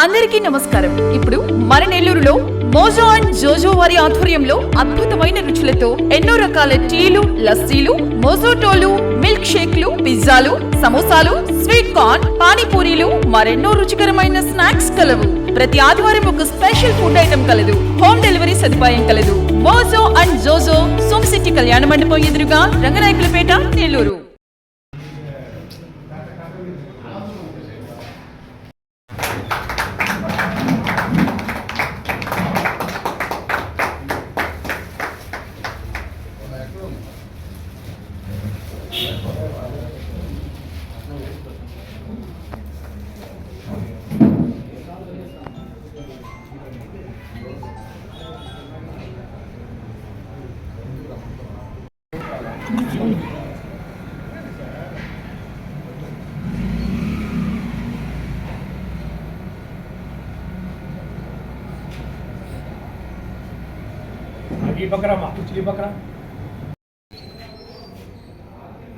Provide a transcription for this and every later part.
అందరికీ నమస్కారం. ఇప్పుడు మన నెల్లూరులో మోజో అండ్ జోజో వారి ఆధ్వర్యంలో అద్భుతమైన రుచులతో ఎన్నో రకాల టీలు, లస్సీలు, మోజోటోలు, మిల్క్ షేక్లు, పిజ్జాలు, సమోసాలు, స్వీట్ కార్న్, పానీపూరీలు, మరెన్నో రుచికరమైన స్నాక్స్ కలవు. ప్రతి ఆదివారం ఒక స్పెషల్ ఫుడ్ ఐటమ్ కలదు. హోమ్ డెలివరీ సదుపాయం కలదు. మోజో అండ్ జోజో, సోమ్ సిటీ కళ్యాణ మండపం ఎదురుగా, రంగనాయకులపేట, నెల్లూరు.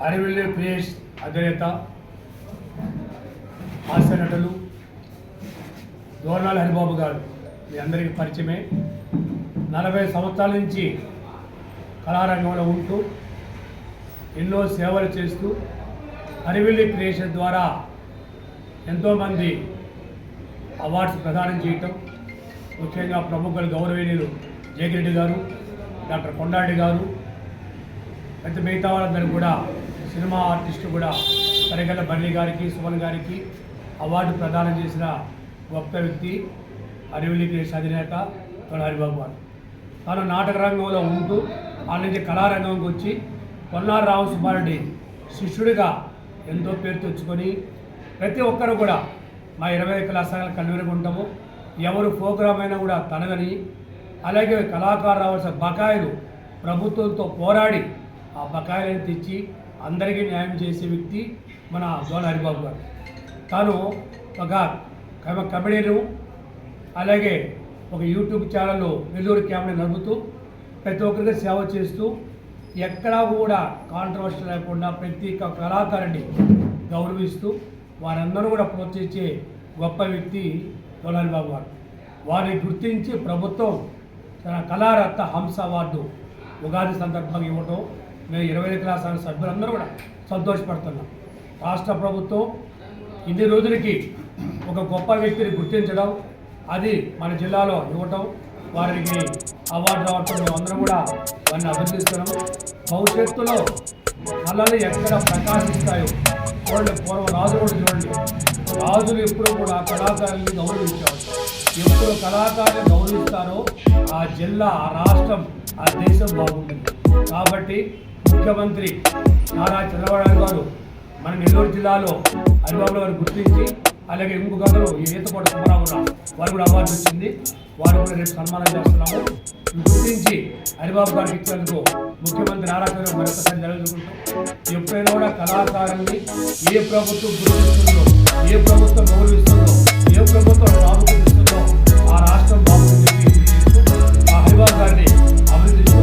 అరివిల్లి క్రియేషన్స్ అధినేత హాస్య నటులు దోర్నాల హరిబాబు గారు మీ అందరికీ పరిచయమే. 40 సంవత్సరాల నుంచి కళారంగంలో ఉంటూ ఎన్నో సేవలు చేస్తూ అరివిల్లి క్రియేషన్ ద్వారా ఎంతోమంది అవార్డ్స్ ప్రదానం చేయటం, ముఖ్యంగా ప్రముఖులు గౌరవనీయులు జయగిరెడ్డి గారు, డాక్టర్ కొండారెడ్డి గారు, అయితే మిగతా వాళ్ళందరూ కూడా సినిమా ఆర్టిస్టు కూడా సరిగల్ల బర్లీ గారికి, సుమన్ గారికి అవార్డు ప్రదానం చేసిన గొప్ప వ్యక్తి అరివిల్లి క్రియేషన్ అధినేత తోట హరిబాబు గారు. తాను నాటక రంగంలో ఉంటూ ఆ నుంచి కళారంగంకి వచ్చి పొన్నార్ రావు సుబ్బారెడ్డి శిష్యుడిగా ఎంతో పేరు తెచ్చుకొని ప్రతి ఒక్కరు కూడా మా 20 కళాశాలలు కన్వీనర్గా ఉంటాము. ఎవరు ప్రోగ్రామ్ అయినా కూడా తనగని, అలాగే కళాకారు రావాల్సిన బకాయిలు ప్రభుత్వంతో పోరాడి ఆ బకాయిలను తెచ్చి అందరికీ న్యాయం చేసే వ్యక్తి మన దోల హరిబాబు గారు. తాను ఒక కమెడీను, అలాగే ఒక యూట్యూబ్ ఛానల్ నెల్లూరు క్యాంప్ని నడుపుతూ ప్రతి ఒక్కరికి సేవ చేస్తూ ఎక్కడా కూడా కాంట్రవర్సీ లేకుండా ప్రతి కళాకారుని గౌరవిస్తూ వారందరూ కూడా ప్రోత్సహించే గొప్ప వ్యక్తి దోల హరిబాబు గారు. వారిని గుర్తించి ప్రభుత్వం తన కళారత్న హంస అవార్డు ఉగాది సందర్భంగా ఇవ్వటం మేము 20 కళాశాల సభ్యులందరూ కూడా సంతోషపడుతున్నాం. రాష్ట్ర ప్రభుత్వం ఇన్ని రోజులకి ఒక గొప్ప వ్యక్తిని గుర్తించడం, అది మన జిల్లాలో ఇవ్వటం, వారికి అవార్డు రావటం మేమందరం కూడా వారిని అభినందిస్తున్నాము. భవిష్యత్తులో కళలు ఎక్కడ ప్రకాశిస్తాయో చూడండి. పూర్వ రాజులు కూడా చూడండి, రాజులు ఎప్పుడు కూడా కళాకారుల్ని గౌరవించారు. ఎప్పుడు కళాకారులు గౌరవిస్తారో ఆ జిల్లా, ఆ రాష్ట్రం, ఆ దేశం బాగుంటుంది. కాబట్టి ముఖ్యమంత్రి నారా చంద్రబాబు నాయుడు గారు మన నెల్లూరు జిల్లాలో హరిబాబు గారు గుర్తించి, అలాగే ఇంకొక గంటలు ఈతపాటు సుబ్బారావు వారు కూడా అవార్డు వచ్చింది, వారు కూడా రేపు సన్మానం చేస్తున్నాము. గుర్తించి హరిబాబు గారికి ఇచ్చినందుకు ముఖ్యమంత్రి నారా చంద్రబాబు మరొకసారి జరుగుతుంటాం. ఎప్పుడైనా కూడా కళాకారుల్ని ఏ ప్రభుత్వం గుర్తిస్తుందో, ఏ ప్రభుత్వం గౌరవిస్తుందో, ఏ ప్రభుత్వం ప్రాముఖ్యతిస్తుందో ఆ రాష్ట్రం బాగుంటుంది ఆ హరిబాబు గారిని అభినందిస్తూ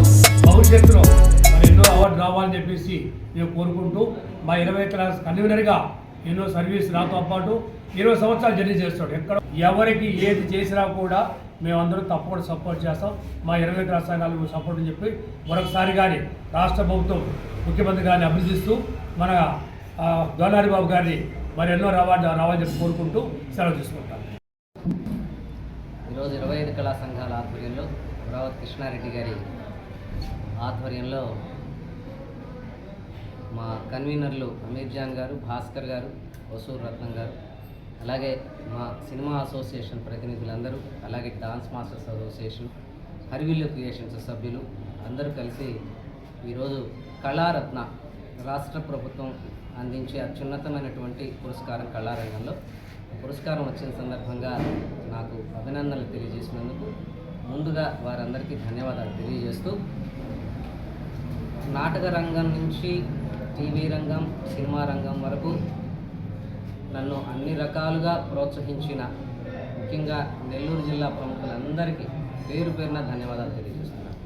భవిష్యత్తులో మరి ఎన్నో అవార్డు రావాలని చెప్పేసి నేను కోరుకుంటూ మా 20 క్లాస్ కన్వీనర్గా ఎన్నో సర్వీస్ నాతో పాటు 20 సంవత్సరాలు జర్నీ చేస్తాడు. ఎక్కడ ఎవరికి ఏది చేసినా కూడా మేమందరం తప్పకుండా సపోర్ట్ చేస్తాం. మా 20 క్లాస్ సంఘాలకు సపోర్ట్ అని చెప్పి మరొకసారి కానీ రాష్ట్ర ప్రభుత్వం ముఖ్యమంత్రి గారిని అభినందిస్తూ మన దోల హరిబాబు గారిని మరి ఎన్నో రావాలని చెప్పి కోరుకుంటూ సెలవు తీసుకుంటాం. ఈరోజు 25 కళా సంఘాల ఆధ్వర్యంలో రావత్ కృష్ణారెడ్డి గారి ఆధ్వర్యంలో మా కన్వీనర్లు అమీర్ జాన్ గారు, భాస్కర్ గారు, వసూర్ రత్నం గారు, అలాగే మా సినిమా అసోసియేషన్ ప్రతినిధులందరూ, అలాగే డాన్స్ మాస్టర్స్ అసోసియేషన్, హరివిల్లు క్రియేషన్స్ సభ్యులు అందరూ కలిసి ఈరోజు కళారత్న రాష్ట్ర ప్రభుత్వం అందించే అత్యున్నతమైనటువంటి పురస్కారం కళారంగంలో పురస్కారం వచ్చిన సందర్భంగా నాకు అభినందనలు తెలియజేసినందుకు ముందుగా వారందరికీ ధన్యవాదాలు తెలియజేస్తూ, నాటక రంగం నుంచి టీవీ రంగం, సినిమా రంగం వరకు నన్ను అన్ని రకాలుగా ప్రోత్సహించిన ముఖ్యంగా నెల్లూరు జిల్లా ప్రముఖులందరికీ పేరు పేరున ధన్యవాదాలు తెలియజేస్తున్నాను.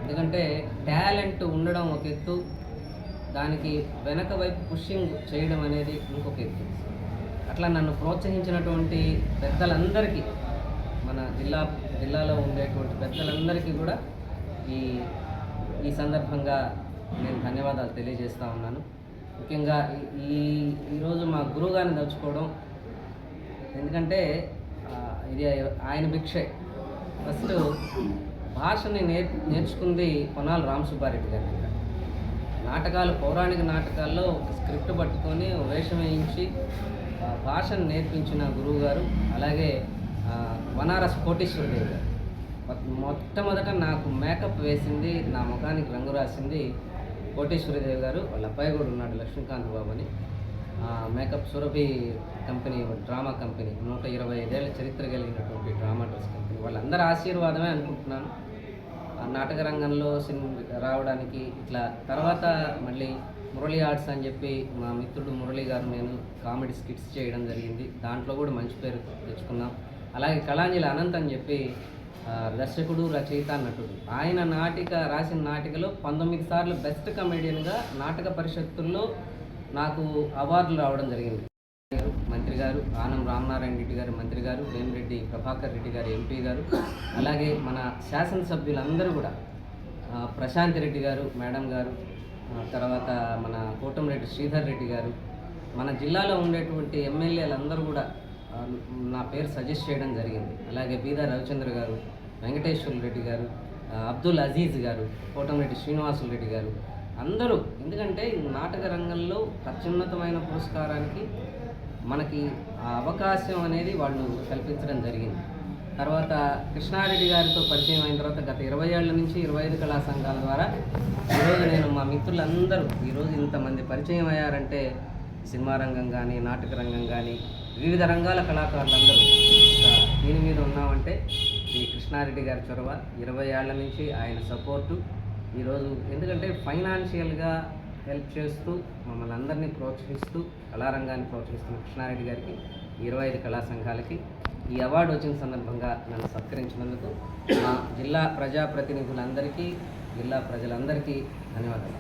ఎందుకంటే టాలెంట్ ఉండడం ఒక ఎత్తు, దానికి వెనక వైపు పుషింగ్ చేయడం అనేది ఇంకొక ఎత్తు. అట్లా నన్ను ప్రోత్సహించినటువంటి పెద్దలందరికీ, మన జిల్లాలో ఉండేటువంటి పెద్దలందరికీ కూడా ఈ సందర్భంగా నేను ధన్యవాదాలు తెలియజేస్తూ ఉన్నాను. ముఖ్యంగా ఈరోజు మా గురువుగారిని తలుచుకోవడం, ఎందుకంటే ఇది ఆయన భిక్షే. ఫస్ట్ భాషని నేర్చుకుంది పొన్నాల రామసుబ్బారెడ్డి గారి దగ్గర. నాటకాలు, పౌరాణిక నాటకాల్లో ఒక స్క్రిప్ట్ పట్టుకొని వేషం వేయించి భాషను నేర్పించిన గురువు గారు. అలాగే బనారస్ కోటీశ్వరదేవి గారు. మొట్టమొదట నాకు మేకప్ వేసింది, నా ముఖానికి రంగు రాసింది కోటేశ్వరదేవి గారు. వాళ్ళ అబ్బాయి కూడా ఉన్నాడు, లక్ష్మీకాంత్ బాబు అని. Makeup Surabhi company, drama company, 125 ఏళ్ళ చరిత్ర కలిగినటువంటి డ్రామా డ్రెస్ కంపెనీ. వాళ్ళందరి ఆశీర్వాదమే అనుకుంటున్నాను నాటక రంగంలో రావడానికి. ఇట్లా తర్వాత మళ్ళీ మురళీ ఆర్ట్స్ అని చెప్పి మా మిత్రుడు మురళీ గారు నేను కామెడీ స్కిట్స్ చేయడం జరిగింది. దాంట్లో కూడా మంచి పేరు తెచ్చుకున్నాం. అలాగే కళాంజలి అనంత్ అని చెప్పి దర్శకుడు, రచయిత, నటుడు. ఆయన రాసిన నాటికలో 19 సార్లు బెస్ట్ కమెడియన్గా నాటక పరిషత్తుల్లో నాకు అవార్డులు రావడం జరిగింది. మంత్రి గారు, ఆనం రామనారాయణ రెడ్డి గారు మంత్రి గారు, వేమిరెడ్డి ప్రభాకర్ రెడ్డి గారు ఎంపీ గారు, అలాగే మన శాసనసభ్యులందరూ కూడా, ప్రశాంత్ రెడ్డి గారు మేడం గారు, తర్వాత మన కోటంరెడ్డి శ్రీధర్ రెడ్డి గారు, మన జిల్లాలో ఉండేటువంటి ఎమ్మెల్యేలందరూ కూడా నా పేరు సజెస్ట్ చేయడం జరిగింది. అలాగే బీదా రవిచంద్ర గారు, వెంకటేశ్వర రెడ్డి గారు, అబ్దుల్ అజీజ్ గారు, కోటంరెడ్డి శ్రీనివాసులు రెడ్డి గారు, అందరూ. ఎందుకంటే నాటక రంగంలో అత్యున్నతమైన పురస్కారానికి మనకి ఆ అవకాశం అనేది వాళ్ళు కల్పించడం జరిగింది. తర్వాత కృష్ణారెడ్డి గారితో పరిచయం అయిన తర్వాత గత 20 ఏళ్ల నుంచి 25 కళా సంఘాల ద్వారా ఈరోజు నేను మా మిత్రులందరూ ఈరోజు ఇంతమంది పరిచయం అయ్యారంటే సినిమా రంగం కానీ, నాటక రంగం కానీ, వివిధ రంగాల కళాకారులందరూ దీని మీద ఉన్నామంటే ఈ కృష్ణారెడ్డి గారి చొరవ, 20 ఏళ్ల నుంచి ఆయన సపోర్టు. ఈరోజు ఎందుకంటే ఫైనాన్షియల్గా హెల్ప్ చేస్తూ మమ్మల్ని అందరినీ ప్రోత్సహిస్తూ కళారంగాన్ని ప్రోత్సహిస్తున్న కృష్ణారెడ్డి గారికి, 25 కళా సంఘాలకి ఈ అవార్డు వచ్చిన సందర్భంగా నన్ను సత్కరించినందుకు మా జిల్లా ప్రజాప్రతినిధులందరికీ, జిల్లా ప్రజలందరికీ ధన్యవాదాలు.